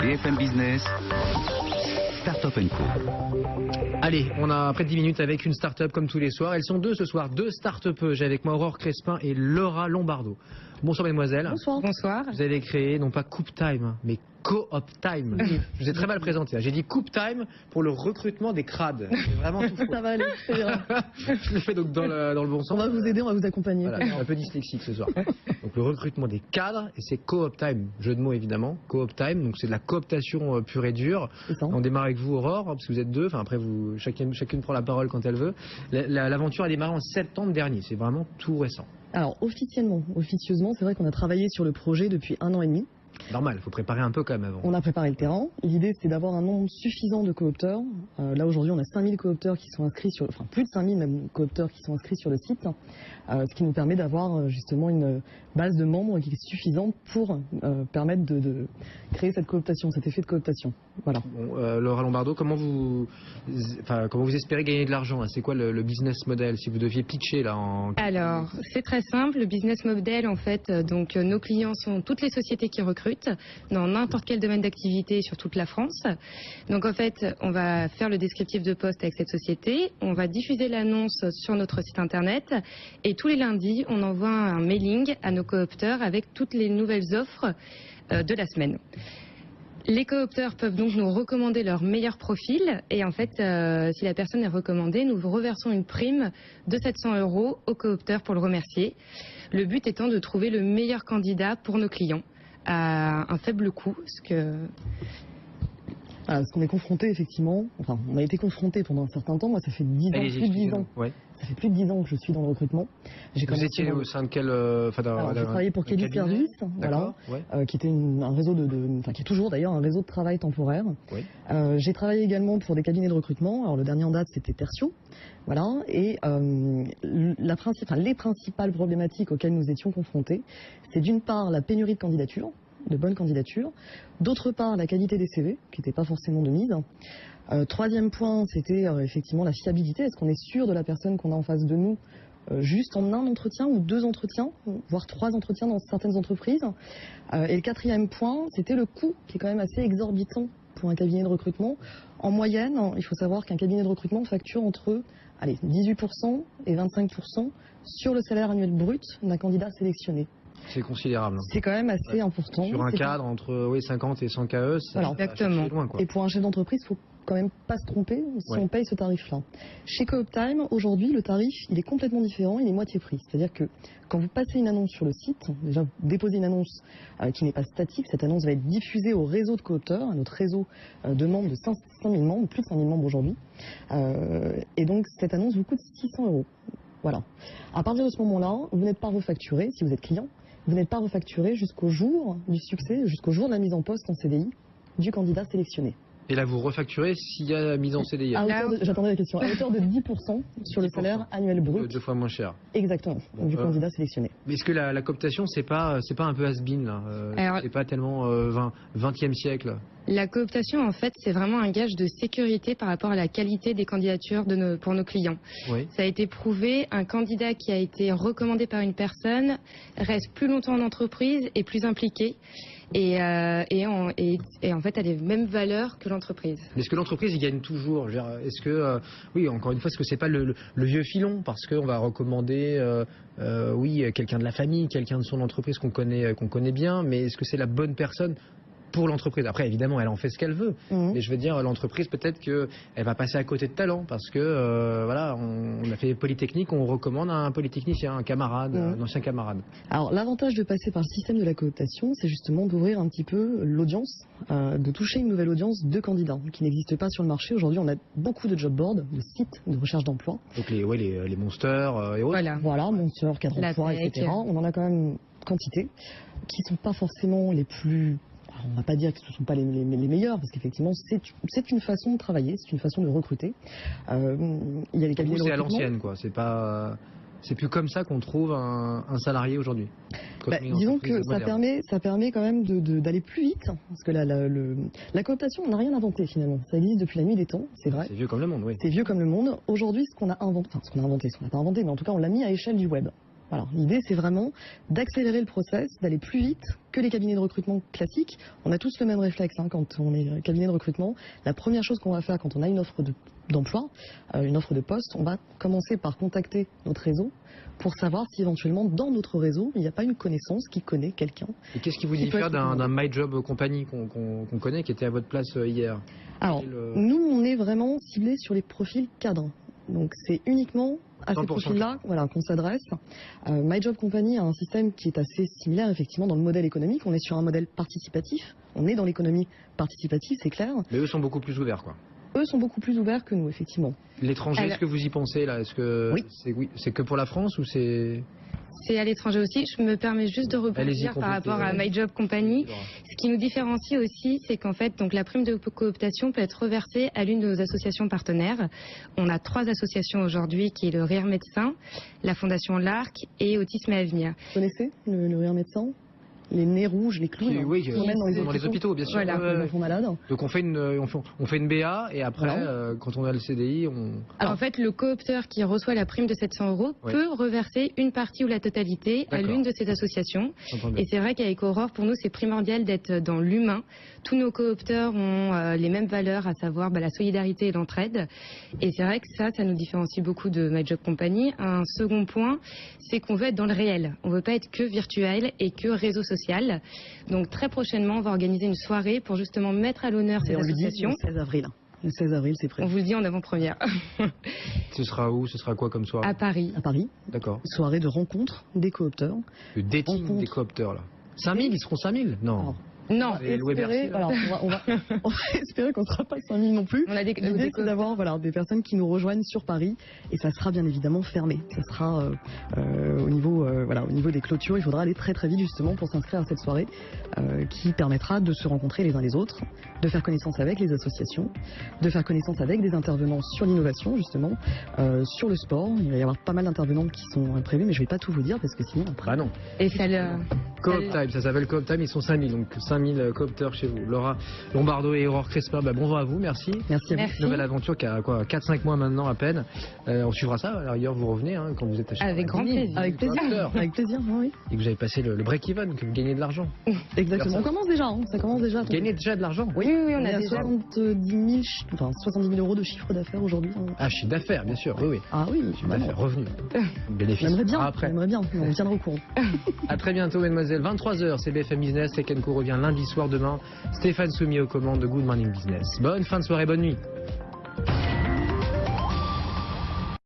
BFM Business, Start-up Co. Allez, on a près de 10 minutes avec une start-up comme tous les soirs. Elles sont deux ce soir, deux start-upeux. J'ai avec moi Aurore Crespin et Laura Lombardo. Bonsoir mesdemoiselles. Bonsoir. Bonsoir. Vous avez créé non pas Coupe Time, mais Co-op Time. Je vous ai très mal présenté. J'ai dit Coupe Time pour le recrutement des crades. C'est vraiment tout faux. Ça va aller, c'est bien. Je le fais donc dans le bon sens. On va vous aider, on va vous accompagner. Voilà, je suis un peu dyslexique ce soir. Donc le recrutement des cadres, et c'est Co-op Time. Jeu de mots évidemment. Co-op Time, donc c'est de la cooptation pure et dure. On démarre avec vous Aurore, parce que vous êtes deux. Enfin après, chacune prend la parole quand elle veut. L'aventure a démarré en septembre dernier. C'est vraiment tout récent. Alors officieusement, c'est vrai qu'on a travaillé sur le projet depuis 1 an et demi. Normal, il faut préparer un peu quand même avant. On a préparé le terrain. L'idée, c'est d'avoir un nombre suffisant de coopteurs. Là, aujourd'hui, on a 5000 coopteurs qui sont inscrits sur... Enfin, plus de 5000 même coopteurs qui sont inscrits sur le site. Ce qui nous permet d'avoir justement une base de membres qui est suffisante pour permettre de créer cette cooptation, cet effet de cooptation. Voilà. Bon, Laura Lombardo, comment vous espérez gagner de l'argent? C'est quoi le business model si vous deviez pitcher là en... Alors, c'est très simple. Le business model, en fait, donc nos clients sont toutes les sociétés qui recrutent dans n'importe quel domaine d'activité sur toute la France. Donc en fait, on va faire le descriptif de poste avec cette société, on va diffuser l'annonce sur notre site internet et tous les lundis, on envoie un mailing à nos coopteurs avec toutes les nouvelles offres de la semaine. Les coopteurs peuvent donc nous recommander leur meilleur profil et en fait, si la personne est recommandée, nous reversons une prime de 700 € au coopteur pour le remercier. Le but étant de trouver le meilleur candidat pour nos clients à un faible coût, parce qu'on est confronté effectivement, enfin on a été confronté pendant un certain temps, moi ça fait 10 ans, plus de 10 ans. Ouais. Ça fait plus de 10 ans que je suis dans le recrutement. Vous étiez au sein de quel... j'ai travaillé pour Kelly Service, voilà, ouais. qui était un réseau qui est toujours d'ailleurs un réseau de travail temporaire. Oui. J'ai travaillé également pour des cabinets de recrutement. Alors le dernier en date c'était Tertio, voilà. Et les principales problématiques auxquelles nous étions confrontés, c'est d'une part la pénurie de bonnes candidatures, d'autre part la qualité des CV qui n'était pas forcément de mise. Troisième point, c'était effectivement la fiabilité. Est-ce qu'on est sûr de la personne qu'on a en face de nous juste en un entretien ou 2 entretiens, voire 3 entretiens dans certaines entreprises. Et le quatrième point, c'était le coût qui est quand même assez exorbitant pour un cabinet de recrutement. En moyenne, il faut savoir qu'un cabinet de recrutement facture entre 18% et 25% sur le salaire annuel brut d'un candidat sélectionné. C'est considérable. C'est quand même assez important. Sur un cadre entre 50 et 100 KE, ça exactement. Loin, quoi. Et pour un chef d'entreprise, il faut quand même pas se tromper si on paye ce tarif-là. Chez Co-op Time, aujourd'hui, le tarif, il est complètement différent, il est moitié prix. C'est-à-dire que quand vous passez une annonce sur le site, déjà vous déposez une annonce qui n'est pas statique, cette annonce va être diffusée au réseau de coopteurs, à notre réseau de membres de 5000 membres, plus de 5000 membres aujourd'hui. Et donc cette annonce vous coûte 600 €. Voilà. À partir de ce moment-là, vous n'êtes pas refacturé, si vous êtes client, vous n'êtes pas refacturé jusqu'au jour du succès, jusqu'au jour de la mise en poste en CDI du candidat sélectionné. Et là, vous refacturez s'il y a mise en CDI. J'attendais la question. À hauteur de 10% sur le salaire annuel brut. 2 fois moins cher. Exactement, du candidat sélectionné. Mais est-ce que la cooptation, c'est pas un peu has-been là c'est pas tellement 20e siècle? La cooptation, en fait, c'est vraiment un gage de sécurité par rapport à la qualité des candidatures pour nos clients. Oui. Ça a été prouvé, un candidat qui a été recommandé par une personne reste plus longtemps en entreprise et plus impliqué. Et en fait, a les mêmes valeurs que l'entreprise. Est-ce que l'entreprise y gagne toujours? Est-ce que, oui, encore une fois, est-ce que c'est pas le vieux filon? Parce qu'on va recommander, quelqu'un de la famille, quelqu'un de son entreprise qu'on connaît bien, mais est-ce que c'est la bonne personne pour l'entreprise? Après, évidemment, elle en fait ce qu'elle veut. Mais je veux dire, l'entreprise, peut-être qu'elle va passer à côté de talent parce que, on a fait Polytechnique, on recommande un polytechnicien, un camarade, un ancien camarade. Alors, l'avantage de passer par le système de la cooptation, c'est justement d'ouvrir un petit peu l'audience, de toucher une nouvelle audience de candidats qui n'existe pas sur le marché. Aujourd'hui, on a beaucoup de job boards, de sites de recherche d'emploi. Donc, les monsters et autres. Voilà, monsters, cadre emploi, etc. On en a quand même quantité qui ne sont pas forcément les plus... On ne va pas dire que ce ne sont pas les meilleurs, parce qu'effectivement, c'est une façon de travailler, c'est une façon de recruter. Il y a les cabinets de recrutement. C'est à l'ancienne, quoi. C'est plus comme ça qu'on trouve un salarié aujourd'hui. Disons que ça permet quand même d'aller plus vite, parce que la cooptation, on n'a rien inventé finalement. Ça existe depuis la nuit des temps, c'est vrai. C'est vieux comme le monde, oui. C'est vieux comme le monde. Aujourd'hui, ce qu'on a inventé, ce qu'on n'a pas inventé, mais en tout cas, on l'a mis à échelle du web. Voilà. L'idée, c'est vraiment d'accélérer le process, d'aller plus vite que les cabinets de recrutement classiques. On a tous le même réflexe quand on est cabinet de recrutement. La première chose qu'on va faire quand on a une offre d'emploi, une offre de poste, on va commencer par contacter notre réseau pour savoir si éventuellement dans notre réseau, il n'y a pas une connaissance qui connaît quelqu'un. Et qu'est-ce qui vous Qui peut diffère être d'un recommandé. My Job Company qu'on connaît, qui était à votre place hier? Alors, Le- nous, on est vraiment ciblé sur les profils cadres. Donc, c'est uniquement à ces 100% profils-là qu'on s'adresse. My Job Company a un système qui est assez similaire, effectivement, dans le modèle économique. On est sur un modèle participatif. On est dans l'économie participative, c'est clair. Mais eux sont beaucoup plus ouverts, quoi. Eux sont beaucoup plus ouverts que nous, effectivement. L'étranger, Alors- est-ce que vous y pensez là? Est-ce que Oui. c'est que pour la France ou c'est... C'est à l'étranger aussi. Je me permets juste de Allez-y, rebondir par complétez, rapport à ouais. My Job Company. Ce qui nous différencie aussi, c'est qu'en fait, donc la prime de cooptation peut être reversée à l'une de nos associations partenaires. On a 3 associations aujourd'hui, qui est le Rire Médecin, la Fondation L'Arc et Autisme et Avenir. Vous connaissez le rire médecin? Les nez rouges, les clowns Oui, qu'on emmène dans les hôpitaux, bien sûr. Voilà. Ouais, ouais, les ouais. enfants malades. Donc on fait une BA et après, Voilà. quand on a le CDI, on... Alors- En fait, le coopteur qui reçoit la prime de 700 € Ouais. peut reverser une partie ou la totalité à D'accord. l'une de ces associations. J'entends bien. Et c'est vrai qu'avec Aurore, pour nous, c'est primordial d'être dans l'humain. Tous nos coopteurs ont les mêmes valeurs, à savoir la solidarité et l'entraide. Et c'est vrai que ça nous différencie beaucoup de My Job Company. Un second point, c'est qu'on veut être dans le réel. On veut pas être que virtuel et que réseau social. Donc très prochainement, on va organiser une soirée pour justement mettre à l'honneur ces Et on lui dit associations. le 16 avril. Le 16 avril, c'est On prévu. vous le dit en avant-première. Ce sera où? Ce sera quoi comme soirée? À Paris. À Paris, D'accord. soirée de rencontre des coopteurs. Le dating Rencontre. des coopteurs, là. 5000, ils seront 5000? Non. Alors, Non, Et Louis Bercy, là. on va espérer qu'on ne sera pas 5000 non plus. on a des L'idée, c'est d'avoir des personnes qui nous rejoignent sur Paris et ça sera bien évidemment fermé. Ça sera au niveau des clôtures. Il faudra aller très très vite justement pour s'inscrire à cette soirée qui permettra de se rencontrer les uns les autres, de faire connaissance avec les associations, de faire connaissance avec des intervenants sur l'innovation justement, sur le sport. Il va y avoir pas mal d'intervenants qui sont prévus, mais je ne vais pas tout vous dire parce que sinon après. Bah non. Et ça le... Coop Time, ça s'appelle Coop Time, ils sont 5000, donc 5000 coopteurs chez vous. Laura Lombardo et Aurore Crespin, bonjour à vous, merci. Merci à vous. Merci. Nouvelle aventure qui a quoi, 4-5 mois maintenant à peine. On suivra ça, à la rigueur vous revenez quand vous êtes chez Avec grand plaisir. Avec plaisir. Coopteur. Avec plaisir, oui. Et que vous avez passé le break-even, que vous gagnez de l'argent. Exactement. On commence déjà, ça commence déjà. Vous gagnez déjà de l'argent? Oui, oui, on On est a à déjà... 70 000 euros de chiffre d'affaires aujourd'hui. Ah, chiffre d'affaires, bien sûr, oui, oui. Ah oui, Chiffre vraiment. d'affaires, revenus. Bénéfice. J'aimerais bien, Après. j'aimerais bien, mais on tiendra au courant. À très bientôt, mesdemoiselles. 23h, c'est BFM Business. Tech & Co revient lundi soir demain. Stéphane Soumier aux commandes de Good Morning Business. Bonne fin de soirée, bonne nuit.